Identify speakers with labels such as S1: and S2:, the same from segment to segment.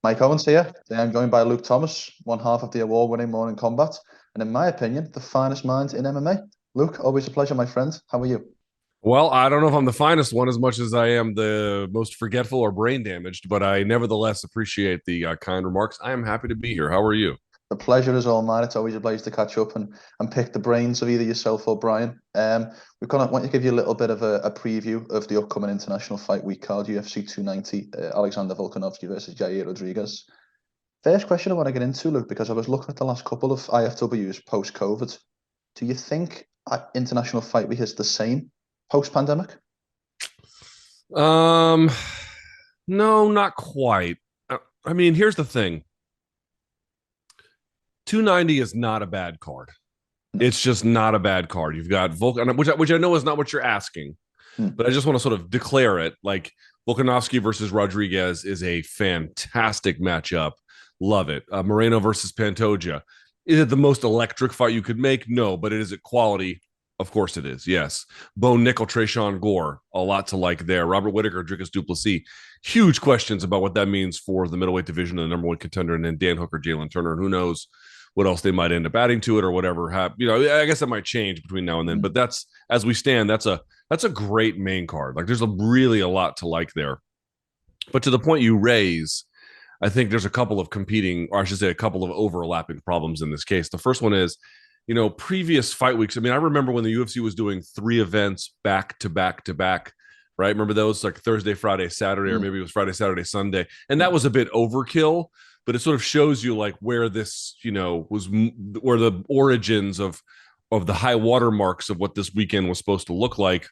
S1: Mike Owens here. Today I'm joined by Luke Thomas, one half of the award-winning Morning Kombat, and in my opinion, the finest minds in MMA. Luke, always a pleasure, my friend. How are you?
S2: Well, I don't know if I'm the finest one as much as I am the most forgetful or brain damaged, but I nevertheless appreciate the kind remarks. I am happy to be here. How are you?
S1: The pleasure is all mine. It's always a pleasure to catch up and pick the brains of either yourself or Brian. We're gonna want to give you a little bit of a preview of the upcoming international fight week card, UFC 290, Alexander Volkanovski versus Yair Rodriguez. First question I want to get into, Luke, because I was looking at the last couple of IFWs post-COVID. Do you think international fight week is the same post-pandemic?
S2: Um, no, not quite. I mean, here's the thing. 290 is not a bad card.
S1: No.
S2: It's just not a bad card. You've got Volkan, which I know is not what you're asking,
S1: Hmm.
S2: but I just want to sort of declare it. Like Volkanovski versus Rodriguez is a fantastic matchup. Love it. Moreno versus Pantoja. Is it the most electric fight you could make? No, but it is it quality. Of course it is. Yes. Bone Nickel, Trayshawn Gore, a lot to like there. Robert Whittaker, Dricus Du Plessis. Huge questions about what that means for the middleweight division and the number one contender, and then Dan Hooker, Jalen Turner, and who knows what else they might end up adding to it or whatever. I guess that might change between now and then. But that's as we stand. That's a great main card. Like there's really a lot to like there. But to the point you raise, I think there's a couple of competing, or I should say, a couple of overlapping problems in this case. The first one is, previous fight weeks. I mean, I remember when the UFC was doing 3 events back to back to back, right? Remember those like Thursday, Friday, Saturday, or
S1: Mm.
S2: maybe it was Friday, Saturday, Sunday. And that was a bit overkill, but it sort of shows you like where this, was where the origins of the high water marks of what this weekend was supposed to look like,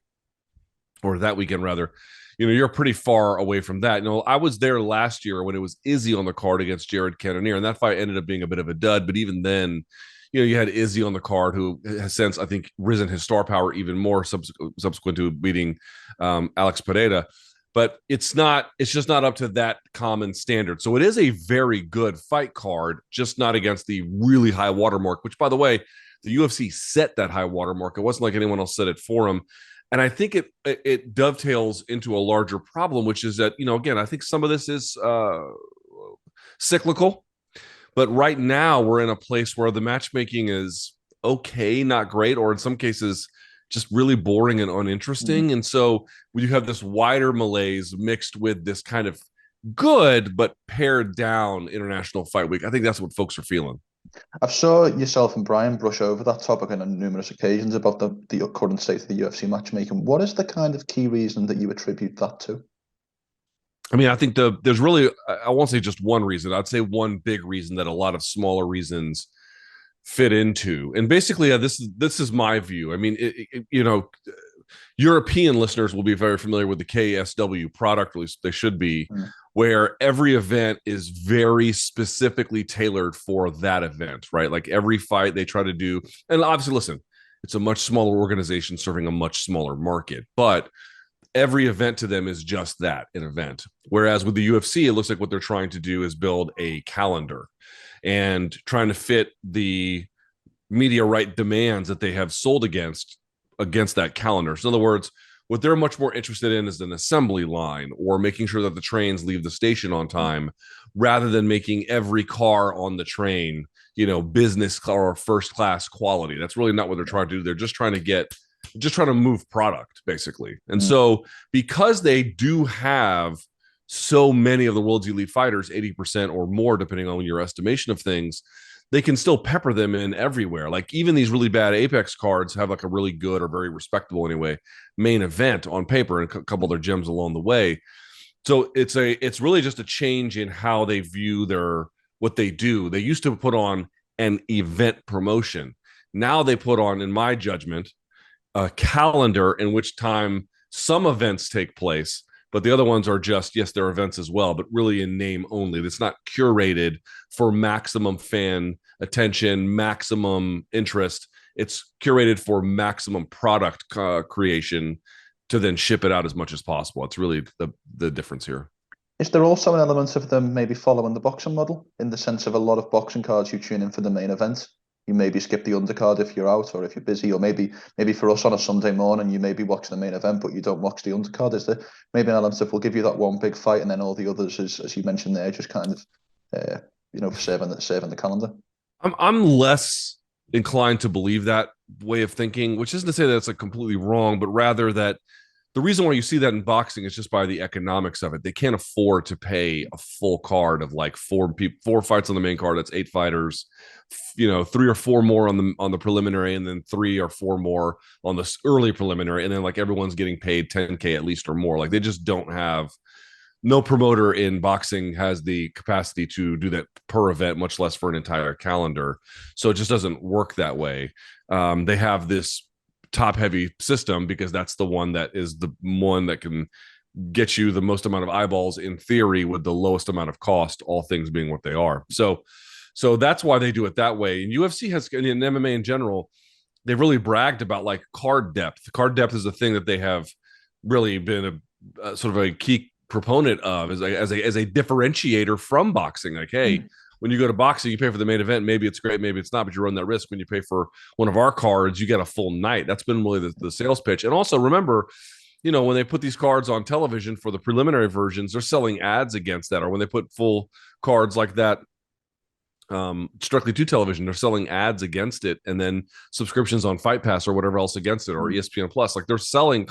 S2: or that weekend rather. You're pretty far away from that. I was there last year when it was Izzy on the card against Jared Cannonier, and that fight ended up being a bit of a dud. But even then, you had Izzy on the card, who has since, I think, risen his star power even more subsequent to beating Alex Pereira. But it's just not up to that common standard. So it is a very good fight card, just not against the really high watermark, which, by the way, the UFC set that high watermark. It wasn't like anyone else set it for them. And I think it dovetails into a larger problem, which is that, again, I think some of this is cyclical. But right now, we're in a place where the matchmaking is okay, not great, or in some cases, just really boring and uninteresting. And so when you have this wider malaise mixed with this kind of good but pared down international fight week, I think that's what folks are feeling.
S1: I've saw yourself and Brian brush over that topic on numerous occasions about the current state of the UFC matchmaking. What is the kind of key reason that you attribute that to?
S2: I mean, I think there's really, I won't say just one reason. I'd say one big reason that a lot of smaller reasons fit into. And basically, this is my view. I mean, European listeners will be very familiar with the KSW product, at least they should be,
S1: Mm.
S2: where every event is very specifically tailored for that event, right? Like every fight they try to do. And obviously, listen, it's a much smaller organization serving a much smaller market, but every event to them is just that, an event. Whereas with the UFC, it looks like what they're trying to do is build a calendar and trying to fit the media right demands that they have sold against that calendar. So in other words, what they're much more interested in is an assembly line or making sure that the trains leave the station on time rather than making every car on the train, business or first class quality. That's really not what they're trying to do. They're just trying to move product basically. And
S1: Mm.
S2: so because they do have so many of the world's elite fighters, 80% or more, depending on your estimation of things, they can still pepper them in everywhere. Like even these really bad Apex cards have like a really good or very respectable anyway main event on paper and a couple of their gems along the way. So it's really just a change in how they view what they do. They used to put on an event promotion. Now they put on, in my judgment, a calendar in which time some events take place, but the other ones are just, yes, they're events as well, but really in name only. It's not curated for maximum fan attention, maximum interest. It's curated for maximum product creation to then ship it out as much as possible. It's really the difference here.
S1: Is there also an element of them maybe following the boxing model in the sense of a lot of boxing cards you tune in for the main event? You maybe skip the undercard if you're out or if you're busy, or maybe for us on a Sunday morning you maybe watch the main event but you don't watch the undercard. Is there maybe an element of we'll give you that one big fight and then all the others, as you mentioned there, just kind of serving the calendar.
S2: I'm less inclined to believe that way of thinking, which isn't to say that it's like completely wrong, but rather that the reason why you see that in boxing is just by the economics of it. They can't afford to pay a full card of like four fights on the main card. That's 8 fighters, 3 or 4 more on the preliminary, and then 3 or 4 more on the early preliminary, and then like everyone's getting paid $10K at least or more. Like they just don't have. No promoter in boxing has the capacity to do that per event, much less for an entire calendar. So it just doesn't work that way. They have this top heavy system because that's the one that is the one that can get you the most amount of eyeballs in theory with the lowest amount of cost, all things being what they are. So that's why they do it that way. And UFC has, and in MMA in general, they've really bragged about like card depth. Card depth is a thing that they have really been a sort of a key proponent of as a differentiator from boxing. Like, hey, when you go to boxing, you pay for the main event. Maybe it's great, maybe it's not, but you run that risk. When you pay for one of our cards, you get a full night. That's been really the sales pitch. And also remember, when they put these cards on television for the preliminary versions, they're selling ads against that. Or when they put full cards like that strictly to television, they're selling ads against it, and then subscriptions on Fight Pass or whatever else against it, or ESPN Plus. Like they're selling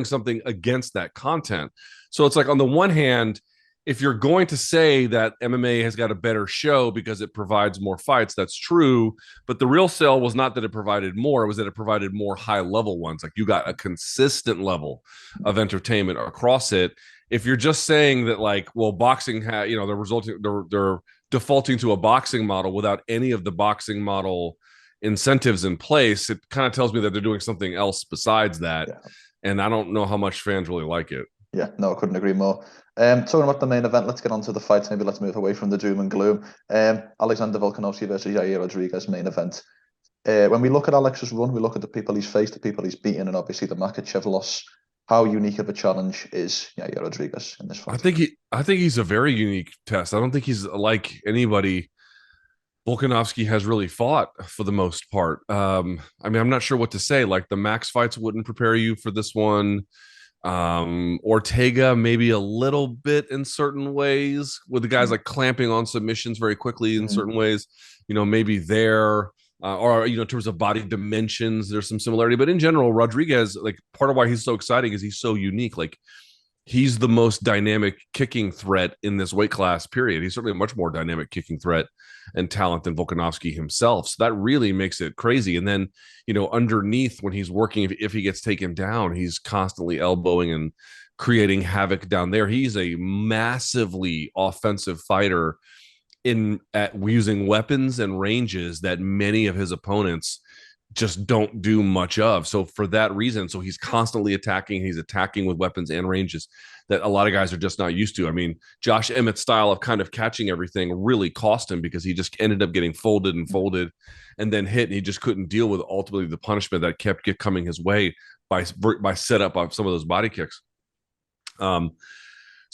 S2: something against that content. So it's like, on the one hand, if you're going to say that MMA has got a better show because it provides more fights, that's true. But the real sell was not that it provided more, it was that it provided more high level ones. Like you got a consistent level of entertainment across it. If you're just saying that, like, well, boxing they're defaulting to a boxing model without any of the boxing model incentives in place, it kind of tells me that they're doing something else besides that. Yeah. And I don't know how much fans really like it.
S1: Yeah, no, I couldn't agree more. Talking about the main event, let's get on to the fights. Maybe let's move away from the doom and gloom. Alexander Volkanovski versus Yair Rodriguez main event. When we look at Alex's run, we look at the people he's faced, the people he's beaten, and obviously the Makhachev loss. How unique of a challenge is Yair Rodriguez in this fight?
S2: I think he's a very unique test. I don't think he's like anybody Volkanovski has really fought for the most part. I'm not sure what to say. Like the Max fights wouldn't prepare you for this one. Ortega maybe a little bit in certain ways, with the guys like clamping on submissions very quickly in certain ways. Maybe there. Or in terms of body dimensions, there's some similarity. But in general, Rodriguez, like, part of why he's so exciting is he's so unique. Like, he's the most dynamic kicking threat in this weight class, period. He's certainly a much more dynamic kicking threat and talent than Volkanovski himself. So that really makes it crazy. And then, underneath, when he's working, if he gets taken down, he's constantly elbowing and creating havoc down there. He's a massively offensive fighter at using weapons and ranges that many of his opponents just don't do much of. So for that reason, he's constantly attacking. He's attacking with weapons and ranges that a lot of guys are just not used to. I mean, Josh Emmett's style of kind of catching everything really cost him, because he just ended up getting folded and then hit, and he just couldn't deal with ultimately the punishment that kept coming his way by setup of some of those body kicks.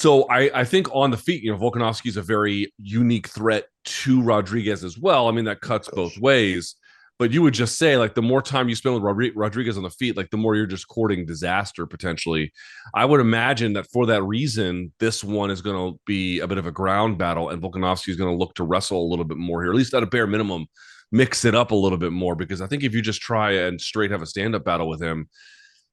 S2: So I think on the feet, Volkanovski is a very unique threat to Rodriguez as well. I mean, that cuts both ways. But you would just say, like, the more time you spend with Rodriguez on the feet, like, the more you're just courting disaster potentially. I would imagine that for that reason, this one is going to be a bit of a ground battle, and Volkanovski is going to look to wrestle a little bit more here, at least at a bare minimum, mix it up a little bit more. Because I think if you just try and straight have a stand-up battle with him,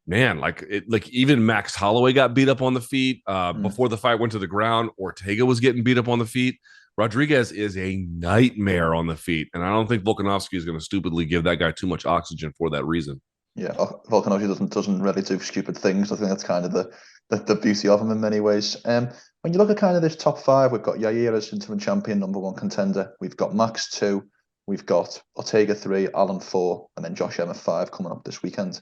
S2: man, like even Max Holloway got beat up on the feet before the fight went to the ground. Ortega was getting beat up on the feet. Rodriguez is a nightmare on the feet, and I don't think Volkanovski is going to stupidly give that guy too much oxygen for that reason.
S1: Yeah, Volkanovski doesn't really do stupid things. I think that's kind of the beauty of him in many ways. When you look at kind of this top 5, we've got Yair as interim champion, #1 contender. We've got Max 2, we've got Ortega 3, Allen 4, and then Josh Emmett 5 coming up this weekend.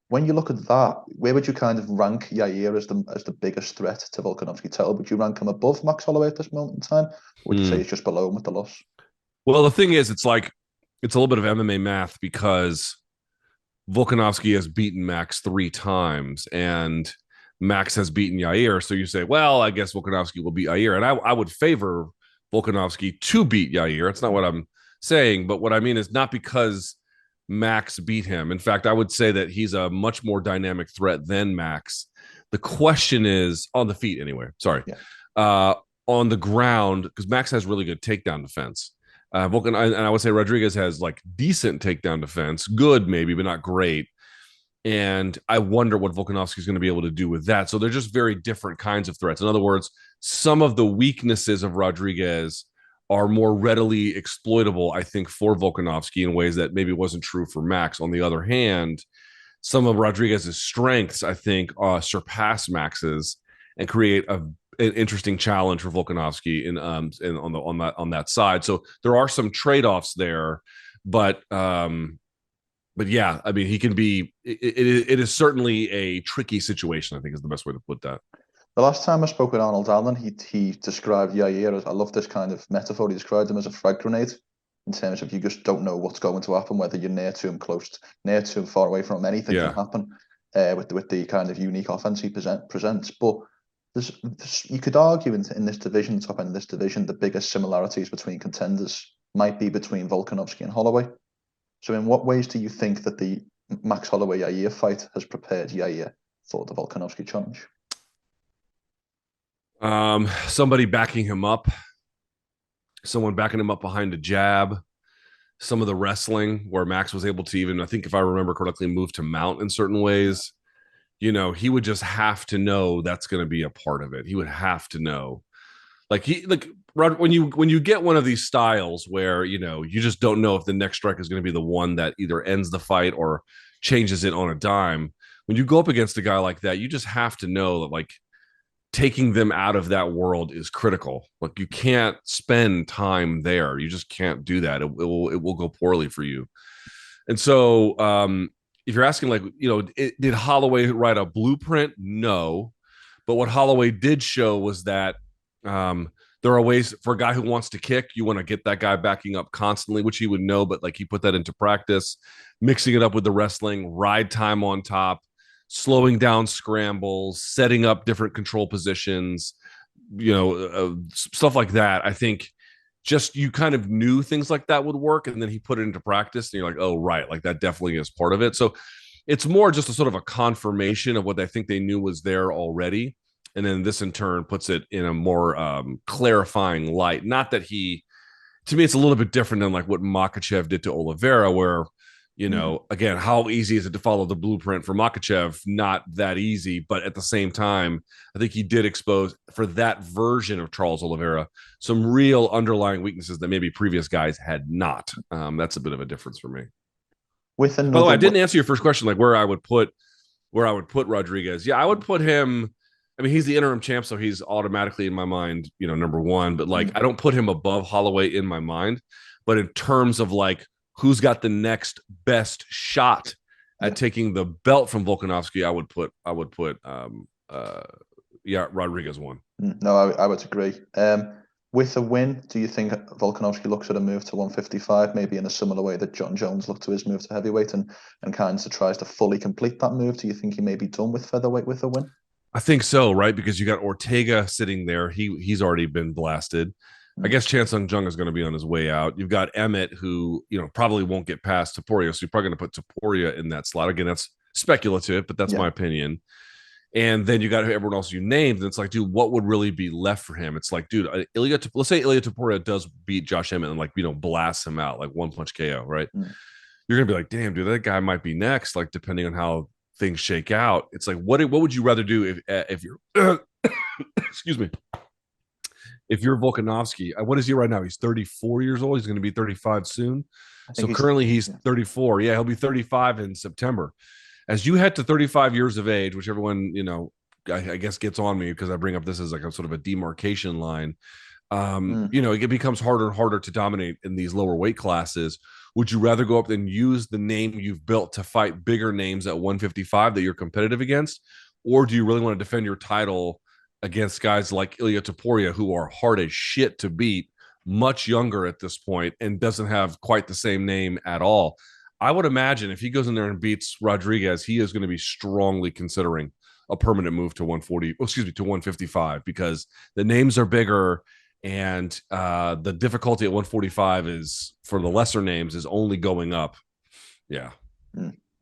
S1: When you look at that, where would you kind of rank Yair as the biggest threat to Volkanovski title? Would you rank him above Max Holloway at this moment in time? Or would you say he's just below him with the loss?
S2: Well, the thing is, it's a little bit of MMA math, because Volkanovski has beaten Max 3 times and Max has beaten Yair. So you say, well, I guess Volkanovski will beat Yair. And I would favor Volkanovski to beat Yair. It's not what I'm saying, but what I mean is not because Max beat him. In fact, I would say that he's a much more dynamic threat than Max. The question is, on the feet anyway, sorry. Yeah. on the ground, because Max has really good takedown defense. And I would say Rodriguez has like decent takedown defense, good maybe, but not great. And I wonder what Volkanovski is going to be able to do with that. So they're just very different kinds of threats. In other words, some of the weaknesses of Rodriguez are more readily exploitable, I think, for Volkanovski in ways that maybe wasn't true for Max. On the other hand, some of Rodriguez's strengths, I think, surpass Max's and create an interesting challenge for Volkanovski on that side. So there are some trade-offs there, but yeah, I mean, he can be. It is certainly a tricky situation, I think, is the best way to put that.
S1: The last time I spoke with Arnold Allen, he described Yair as, I love this kind of metaphor, he described him as a frag grenade, in terms of you just don't know what's going to happen, whether you're near to him, near to him, far away from him, anything can happen with the kind of unique offense he presents. But you could argue in this division, top end of this division, the biggest similarities between contenders might be between Volkanovski and Holloway. So in what ways do you think that the Max Holloway-Yair fight has prepared Yair for the Volkanovski challenge?
S2: Somebody backing him up, someone backing him up behind a jab, some of the wrestling where Max was able to even, I think if I remember correctly, move to mount in certain ways. You know, he would just have to know that's going to be a part of it. He would have to know. When you get one of these styles where, you know, you just don't know if the next strike is going to be the one that either ends the fight or changes it on a dime. When you go up against a guy like that, you just have to know that, like, taking them out of that world is critical. Like, you can't spend time there. You just can't do that. It will go poorly for you. And so, if you're asking, like, you know, did Holloway write a blueprint? No. But what Holloway did show was that there are ways for a guy who wants to kick, you want to get that guy backing up constantly, which he would know, but like he put that into practice, mixing it up with the wrestling, ride time on top, slowing down scrambles, setting up different control positions, you know, stuff like that. I think just you kind of knew things like that would work, and then he put it into practice, and you're like, oh, right, like that definitely is part of it. So it's more just a sort of a confirmation of what I think they knew was there already. And then this in turn puts it in a more clarifying light. Not that to me, it's a little bit different than like what Makhachev did to Oliveira, where, you know, again, how easy is it to follow the blueprint for Makhachev? Not that easy. But at the same time, I think he did expose, for that version of Charles Oliveira, some real underlying weaknesses that maybe previous guys had not. That's a bit of a difference for me. By the way, I didn't answer your first question, like where I would put Rodriguez. Yeah, I would put him. I mean, he's the interim champ, so he's automatically in my mind, you know, number one. But like, I don't put him above Holloway in my mind. But in terms of like who's got the next best shot at taking the belt from Volkanovski, I would put Rodriguez one.
S1: No, I would agree. With a win, do you think Volkanovski looks at a move to 155, maybe in a similar way that John Jones looked to his move to heavyweight, and kind of tries to fully complete that move? Do you think he may be done with featherweight with a win?
S2: I think so, right? Because you got Ortega sitting there. He's already been blasted. I guess Chan Sung Jung is going to be on his way out. You've got Emmett, who, you know, probably won't get past Topuria. So you're probably going to put Topuria in that slot. Again, that's speculative, but that's my opinion. And then you got everyone else you named. And it's like, dude, what would really be left for him? It's like, dude, let's say Ilia Topuria does beat Josh Emmett and, like, you know, blasts him out, like one punch KO, right? You're going to be like, damn, dude, that guy might be next, like, depending on how things shake out. It's like, what would you rather do if you're excuse me, if you're Volkanovski? What is he right now? He's 34 years old. He's going to be 35 soon. So currently he's 34. Yeah, he'll be 35 in September. As you head to 35 years of age, which everyone, you know, I guess gets on me because I bring up this as like a sort of a demarcation line. You know, it becomes harder and harder to dominate in these lower weight classes. Would you rather go up and use the name you've built to fight bigger names at 155 that you're competitive against? Or do you really want to defend your title against guys like Ilia Topuria, who are hard as shit to beat, much younger at this point, and doesn't have quite the same name at all? I would imagine if he goes in there and beats Rodriguez, he is going to be strongly considering a permanent move to 155, because the names are bigger. And the difficulty at 145 is, for the lesser names, is only going up. Yeah.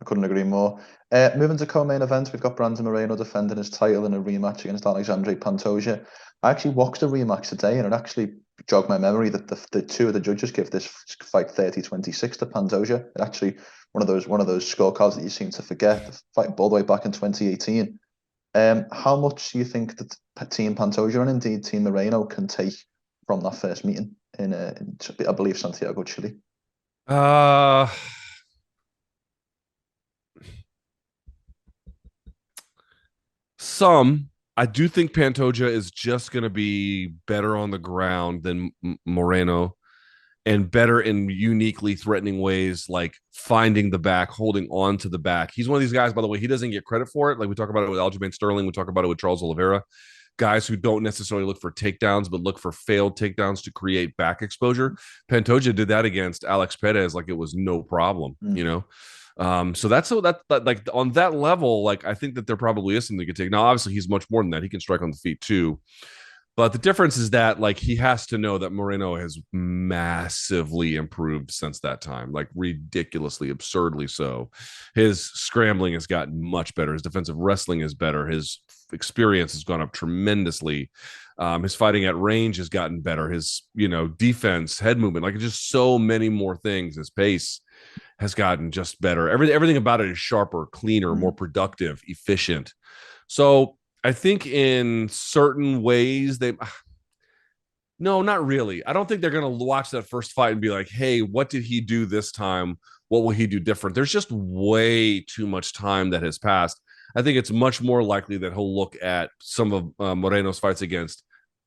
S1: I couldn't agree more. Moving to co-main events, we've got Brandon Moreno defending his title in a rematch against Alexandra Pantoja. I actually watched the rematch today, and it actually jogged my memory that the two of the judges give this fight 30-26 to Pantoja. It actually one of those scorecards that you seem to forget. The fight all the way back in 2018. How much do you think that Team Pantoja and indeed Team Moreno can take from that first meeting in I believe, Santiago, Chile?
S2: Some. I do think Pantoja is just going to be better on the ground than Moreno, and better in uniquely threatening ways, like finding the back, holding on to the back. He's one of these guys, by the way, he doesn't get credit for it. Like we talk about it with Aljamain Sterling, we talk about it with Charles Oliveira. Guys who don't necessarily look for takedowns, but look for failed takedowns to create back exposure. Pantoja did that against Alex Perez like it was no problem, you know? So that's so that like on that level, like I think that there probably is something he could take. Now, obviously, he's much more than that. He can strike on the feet too. But the difference is that like he has to know that Moreno has massively improved since that time, like ridiculously, absurdly so. His scrambling has gotten much better. His defensive wrestling is better. His experience has gone up tremendously. His fighting at range has gotten better. His, defense, head movement, like just so many more things. His pace has gotten just better. Everything about it is sharper, cleaner, more productive, efficient. So I think in certain ways no, not really. I don't think they're going to watch that first fight and be like, hey, what did he do this time? What will he do different? There's just way too much time that has passed. I think it's much more likely that he'll look at some of Moreno's fights against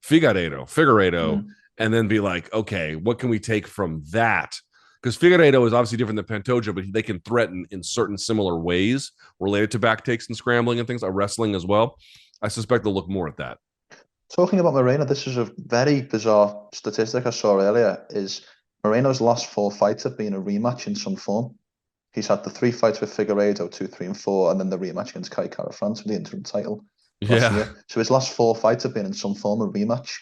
S2: Figueiredo, and then be like, okay, what can we take from that? Because Figueiredo is obviously different than Pantoja, but they can threaten in certain similar ways related to back takes and scrambling and things, wrestling as well. I suspect they'll look more at that.
S1: Talking about Moreno, this is a very bizarre statistic I saw earlier, is Moreno's last 4 fights have been a rematch in some form. He's had the 3 fights with Figueiredo, 2, 3, and 4, and then the rematch against Kai Kara France for the interim title last year. So his last 4 fights have been in some form of rematch.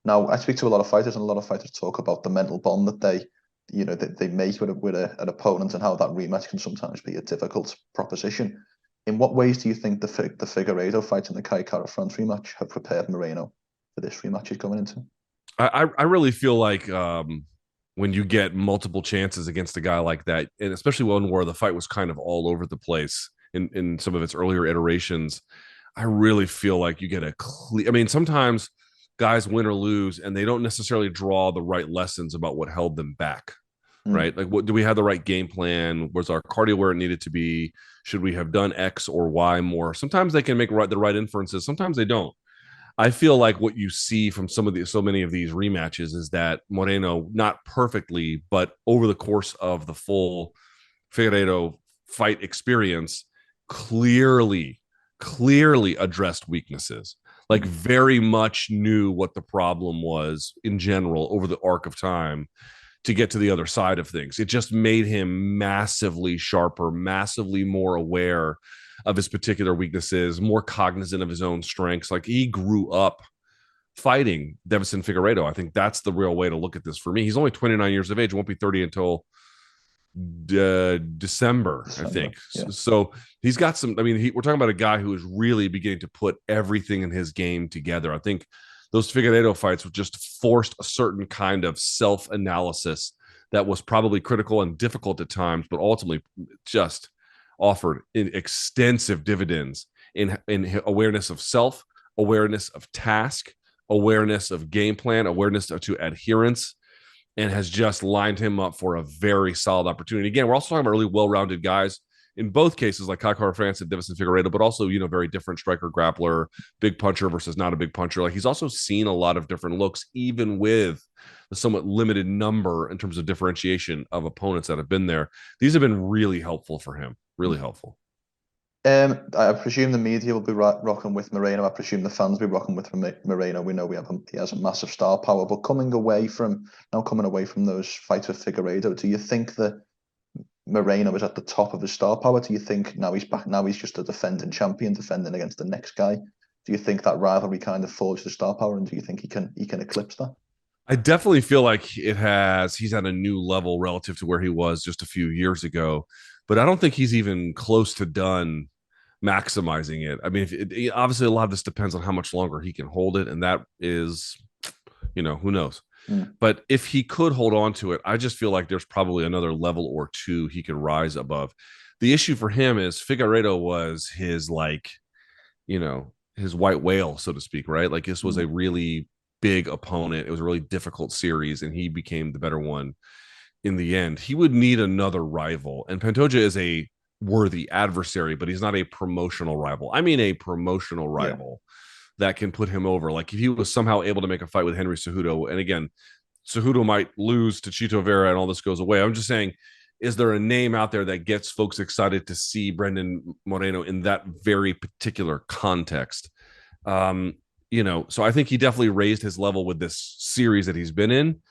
S1: Now, I speak to a lot of fighters, and a lot of fighters talk about the mental bond that they make with an opponent, and how that rematch can sometimes be a difficult proposition. In what ways do you think the Figueiredo fight and the Kai Kara France rematch have prepared Moreno for this rematch he's going into?
S2: I really feel like when you get multiple chances against a guy like that, and especially one where the fight was kind of all over the place in some of its earlier iterations, I really feel like you get a clear. I mean, sometimes guys win or lose, and they don't necessarily draw the right lessons about what held them back. Right? Like, what do we have the right game plan? Was our cardio where it needed to be? Should we have done X or Y more? Sometimes they can make the right inferences. Sometimes they don't. I feel like what you see from so many of these rematches is that Moreno, not perfectly, but over the course of the full Figueiredo fight experience, clearly addressed weaknesses. Like very much knew what the problem was in general over the arc of time to get to the other side of things. It just made him massively sharper, massively more aware of his particular weaknesses, more cognizant of his own strengths. Like he grew up fighting Deiveson Figueiredo. I think that's the real way to look at this for me. He's only 29 years of age, won't be 30 until December, I think. Yeah. So he's got some, we're talking about a guy who is really beginning to put everything in his game together. I think those Figueiredo fights just forced a certain kind of self-analysis that was probably critical and difficult at times, but ultimately just offered extensive dividends in awareness of self, awareness of task, awareness of game plan, awareness to adherence, and has just lined him up for a very solid opportunity. Again, we're also talking about really well-rounded guys in both cases, like Kai Kara France and Deiveson Figueiredo, but also, very different striker, grappler, big puncher versus not a big puncher. Like he's also seen a lot of different looks, even with the somewhat limited number in terms of differentiation of opponents that have been there. These have been really helpful for him, really helpful.
S1: I presume the media will be rocking with Moreno. I presume the fans will be rocking with Moreno. We know he has a massive star power, but coming away from those fights with Figueiredo, do you think that Moreno is at the top of his star power? Do you think now he's back? Now he's just a defending champion, defending against the next guy. Do you think that rivalry kind of forged the star power, and do you think he can eclipse that?
S2: I definitely feel like he's at a new level relative to where he was just a few years ago. but I don't think he's even close to done maximizing it. I mean, obviously a lot of this depends on how much longer he can hold it, and that is, who knows. But if he could hold on to it, I just feel like there's probably another level or two he could rise above. The issue for him is Figueiredo was his, like, his white whale, so to speak, right? Like, this was a really big opponent. It was a really difficult series, and he became the better one in the end. He would need another rival, and Pantoja is a worthy adversary, but he's not a promotional rival. I mean, a promotional rival that can put him over. Like, if he was somehow able to make a fight with Henry Cejudo, and again, Cejudo might lose to Chito Vera and all this goes away. I'm just saying, is there a name out there that gets folks excited to see Brendan Moreno in that very particular context? So I think he definitely raised his level with this series that he's been in,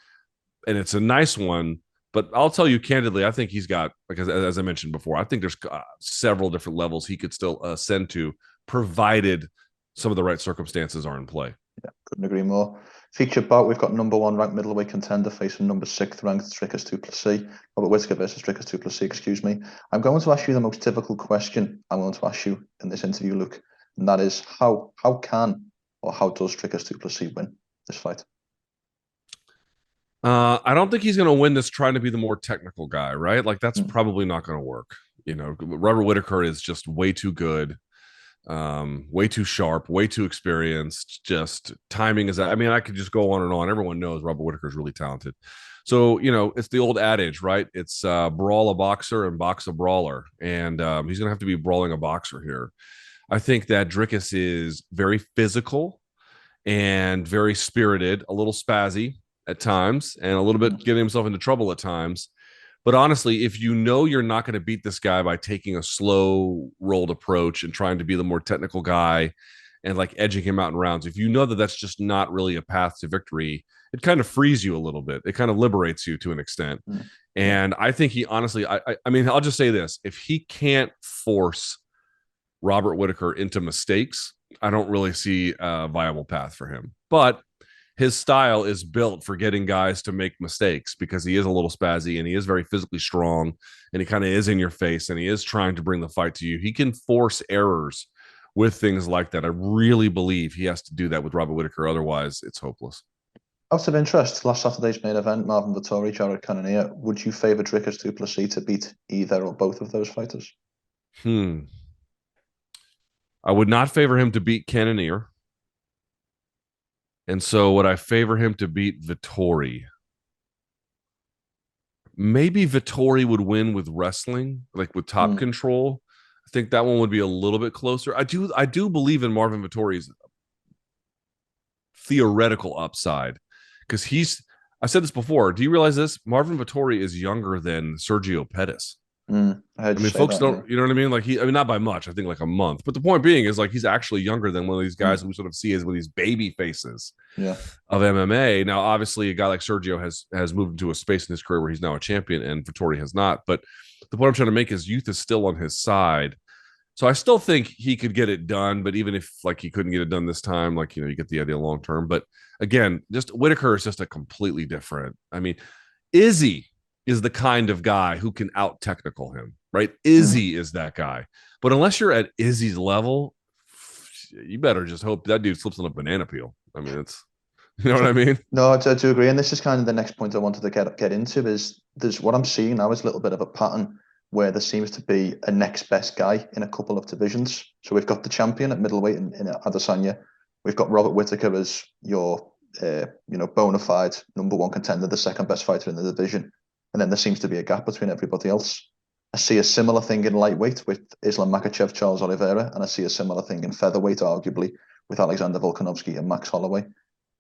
S2: and it's a nice one. But I'll tell you candidly, I think he's got, like, as I mentioned before, I think there's several different levels he could still ascend to, provided some of the right circumstances are in play.
S1: Yeah, couldn't agree more. Featured bout, we've got number 1 ranked middleweight contender facing number 6 ranked Dricus Du Plessis. Robert Whittaker versus Dricus Du Plessis, excuse me. I'm going to ask you the most difficult question I'm going to ask you in this interview, Luke, and that is how can or how does Dricus Du Plessis win this fight?
S2: I don't think he's going to win this trying to be the more technical guy, right? Like, that's probably not going to work. Robert Whittaker is just way too good. Way too sharp, way too experienced. Just timing is, I mean, I could just go on and on. Everyone knows Robert Whittaker is really talented. So, it's the old adage, right? It's brawl a boxer and box a brawler. And he's going to have to be brawling a boxer here. I think that Dricus is very physical and very spirited, a little spazzy at times, and a little bit getting himself into trouble at times. But honestly, if you're not going to beat this guy by taking a slow rolled approach and trying to be the more technical guy and, like, edging him out in rounds, if you know that that's just not really a path to victory, it kind of frees you a little bit. It kind of liberates you to an extent. And I think he honestly, I mean, I'll just say this. If he can't force Robert Whittaker into mistakes, I don't really see a viable path for him. But his style is built for getting guys to make mistakes because he is a little spazzy and he is very physically strong and he kind of is in your face and he is trying to bring the fight to you. He can force errors with things like that. I really believe he has to do that with Robert Whittaker. Otherwise, it's hopeless.
S1: Out of interest, last Saturday's main event, Marvin Vettori, Jared Cannonier, would you favour Dricus Du Plessis to beat either or both of those fighters?
S2: I would not favor him to beat Cannonier. And so would I favor him to beat Vettori? Maybe Vettori would win with wrestling, like with top control. I think that one would be a little bit closer. I do believe in Marvin Vettori's theoretical upside because I said this before. Do you realize this? Marvin Vettori is younger than Sergio Pettis. I mean, folks don't, you know what I mean? Like, not by much, I think like a month. But the point being is, like, he's actually younger than one of these guys we sort of see as one of these baby faces of MMA. Now, obviously, a guy like Sergio has moved into a space in his career where he's now a champion, and Vettori has not. But the point I'm trying to make is youth is still on his side. So I still think he could get it done. But even if, like, he couldn't get it done this time, like, you get the idea long term. But again, just Whittaker is just a completely different. I mean, Izzy is the kind of guy who can out technical him, right? Izzy is that guy. But unless you're at Izzy's level, you better just hope that dude slips on a banana peel. I mean, it's, you know what I mean?
S1: No, I do agree. And this is kind of the next point I wanted to get into is there's what I'm seeing now is a little bit of a pattern where there seems to be a next best guy in a couple of divisions. So we've got the champion at middleweight in Adesanya. We've got Robert Whittaker as your, bona fide number 1 contender, the second best fighter in the division. And then there seems to be a gap between everybody else. I see a similar thing in lightweight with Islam Makhachev, Charles Oliveira, and I see a similar thing in featherweight, arguably, with Alexander Volkanovski and Max Holloway.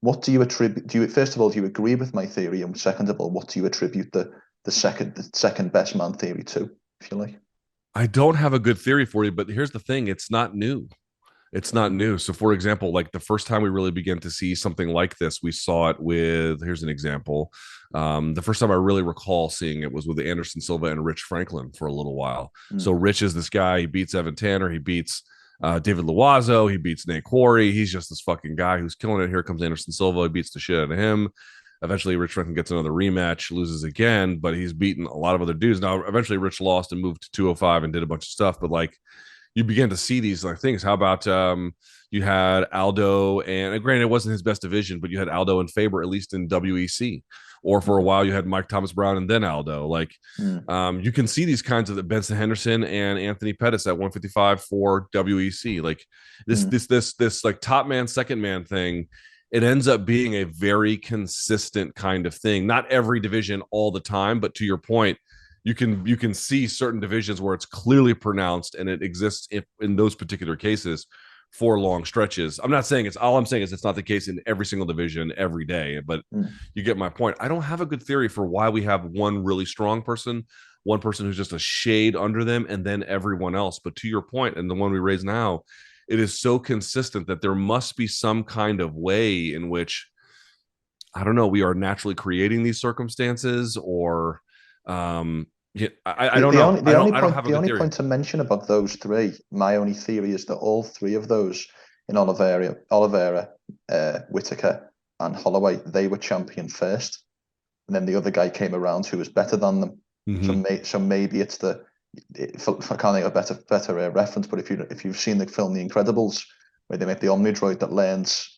S1: What do you attribute? First of all, do you agree with my theory? And second of all, what do you attribute the second best man theory to, if you like?
S2: I don't have a good theory for you, but here's the thing: it's not new. It's not new. So, for example, like the first time we really began to see something like this, we saw it with, here's an example. The first time I really recall seeing it was with Anderson Silva and Rich Franklin for a little while. So Rich is this guy. He beats Evan Tanner. He beats David Loiseau. He beats Nate Quarry. He's just this fucking guy who's killing it. Here comes Anderson Silva. He beats the shit out of him. Eventually, Rich Franklin gets another rematch, loses again, but he's beaten a lot of other dudes. Now, eventually, Rich lost and moved to 205 and did a bunch of stuff. But like, you begin to see these like things. How about you had Aldo, and granted, it wasn't his best division, but you had Aldo and Faber, at least in WEC. Or for a while, you had Mike Thomas Brown and then Aldo. Like, you can see these kinds of Benson Henderson and Anthony Pettis at 155 for WEC. Like this like top man, second man thing. It ends up being a very consistent kind of thing. Not every division all the time, but to your point, you can see certain divisions where it's clearly pronounced and it exists in those particular cases for long stretches. I'm not saying I'm saying is it's not the case in every single division every day, but you get my point. I don't have a good theory for why we have one really strong person, one person who's just a shade under them, and then everyone else. But to your point, and the one we raise now, it is so consistent that there must be some kind of way in which, I don't know, we are naturally creating these circumstances, or I don't know.
S1: The only point to mention about those three, my only theory is that all three of those in Oliveira, Whittaker, and Holloway, they were champion first, and then the other guy came around who was better than them. So maybe it's I can't think of a better reference, but if you've seen the film The Incredibles, where they make the Omnidroid that learns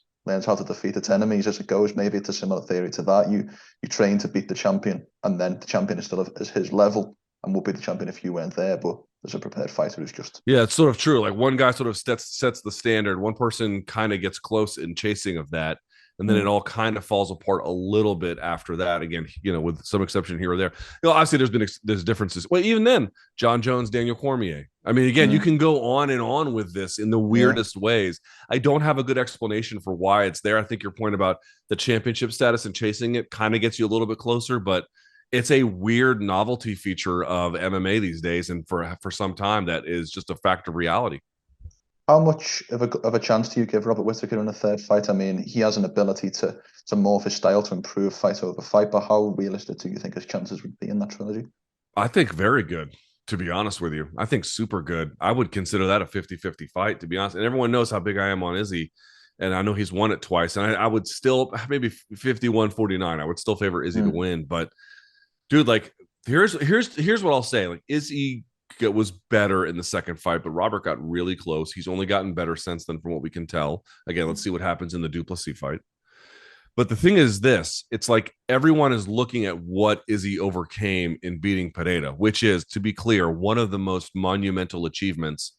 S1: how to defeat its enemies as it goes, maybe it's a similar theory to that. You train to beat the champion, and then the champion is still at his level and will be the champion if you weren't there, but there's a prepared fighter who's just...
S2: Yeah, it's sort of true. Like one guy sort of sets the standard. One person kind of gets close in chasing of that, and then it all kind of falls apart a little bit after that. Again, with some exception here or there. Obviously there's differences. Well, even then, John Jones, Daniel Cormier. I mean, again, you can go on and on with this in the weirdest ways. I don't have a good explanation for why it's there. I think your point about the championship status and chasing it kind of gets you a little bit closer, but it's a weird novelty feature of MMA these days, and for some time that is just a fact of reality.
S1: How much of a chance do you give Robert Whittaker in a third fight? I mean, he has an ability to morph his style to improve fight over fight, but how realistic do you think his chances would be in that trilogy?
S2: I think very good, to be honest with you. I think super good. I would consider that a 50-50 fight, to be honest. And everyone knows how big I am on Izzy, and I know he's won it twice. And I would still, maybe 51-49, I would still favor Izzy to win. But dude, like, here's what I'll say. Like, Izzy was better in the second fight, but Robert got really close. He's only gotten better since then, from what we can tell. Again, let's see what happens in the Du Plessis fight. But the thing is this, it's like everyone is looking at what Izzy overcame in beating Pereira, which is, to be clear, one of the most monumental achievements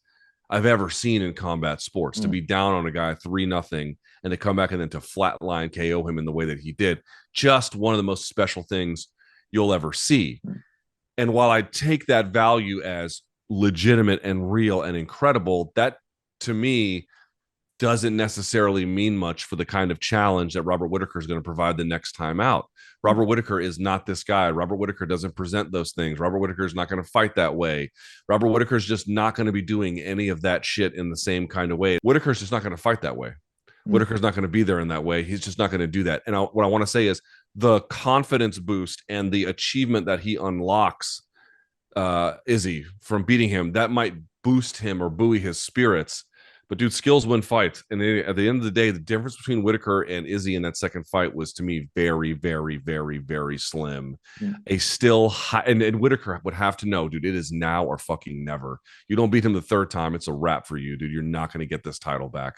S2: I've ever seen in combat sports. To be down on a guy 3-0 and to come back and then to flatline KO him in the way that he did. Just one of the most special things you'll ever see. And while I take that value as legitimate and real and incredible, that to me doesn't necessarily mean much for the kind of challenge that Robert Whittaker is going to provide the next time out. Robert Whittaker is not this guy. Robert Whittaker doesn't present those things. Robert Whittaker is not going to fight that way. Robert Whittaker is just not going to be doing any of that shit in the same kind of way. Whittaker's just not going to fight that way. Whittaker's not going to be there in that way. He's just not going to do that. And what I want to say is the confidence boost and the achievement that he unlocks Izzy from beating him, that might boost him or buoy his spirits. But dude, skills win fights. And at the end of the day, the difference between Whittaker and Izzy in that second fight was, to me, very, very, very, very slim. A still high, and Whittaker would have to know, dude, it is now or fucking never. You don't beat him the third time, it's a wrap for you, dude. You're not going to get this title back.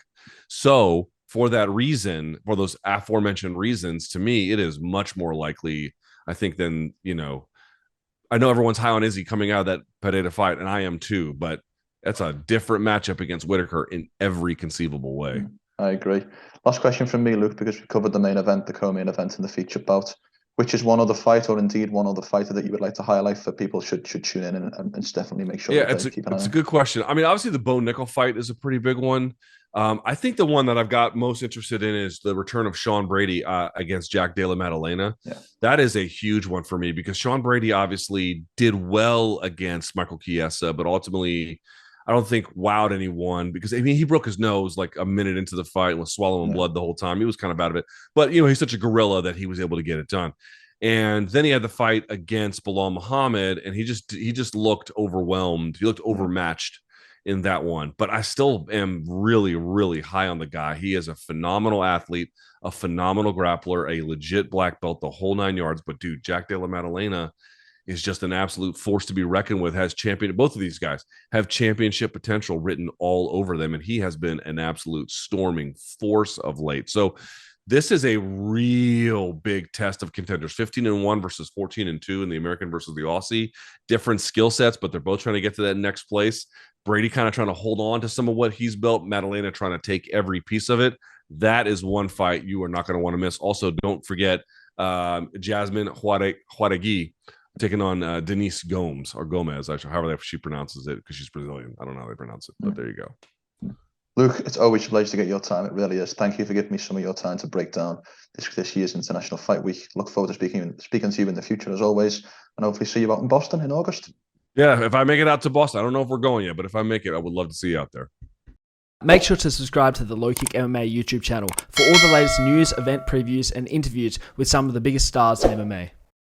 S2: So for that reason, for those aforementioned reasons, to me, it is much more likely, I think, than, I know everyone's high on Izzy coming out of that Pereira fight, and I am too, but that's a different matchup against Whittaker in every conceivable way.
S1: I agree. Last question from me, Luke, because we covered the main event, the co-main event, and the feature bout. Which is one other fight, or indeed one other fighter, that you would like to highlight for people should tune in and definitely make sure?
S2: Yeah, it's a good question. I mean, obviously the Bo Nickel fight is a pretty big one. I think the one that I've got most interested in is the return of Sean Brady against Jack Della Maddalena. Yeah. That is a huge one for me because Sean Brady obviously did well against Michael Chiesa, but ultimately I don't think wowed anyone because, I mean, he broke his nose like a minute into the fight and was swallowing blood the whole time. He was kind of out of it. But, he's such a gorilla that he was able to get it done. And then he had the fight against Bilal Muhammad, and he just looked overwhelmed. He looked overmatched in that one. But I still am really, really high on the guy. He is a phenomenal athlete, a phenomenal grappler, a legit black belt, the whole 9 yards. But dude, Jack Della Maddalena is just an absolute force to be reckoned with. Both of these guys have championship potential written all over them, and he has been an absolute storming force of late. So this is a real big test of contenders. 15-1 versus 14-2 in the American versus the Aussie. Different skill sets, but they're both trying to get to that next place. Brady kind of trying to hold on to some of what he's built. Maddalena trying to take every piece of it. That is one fight you are not going to want to miss. Also, don't forget Jasmine Jauregui taking on Denise Gomes, or Gomez, actually, however she pronounces it, because she's Brazilian. I don't know how they pronounce it, but there you go.
S1: Luke, it's always a pleasure to get your time. It really is. Thank you for giving me some of your time to break down this year's International Fight Week. Look forward to speaking to you in the future, as always, and hopefully see you out in Boston in August.
S2: Yeah, if I make it out to Boston, I don't know if we're going yet, but if I make it, I would love to see you out there.
S3: Make sure to subscribe to the LowKick MMA YouTube channel for all the latest news, event previews, and interviews with some of the biggest stars in MMA.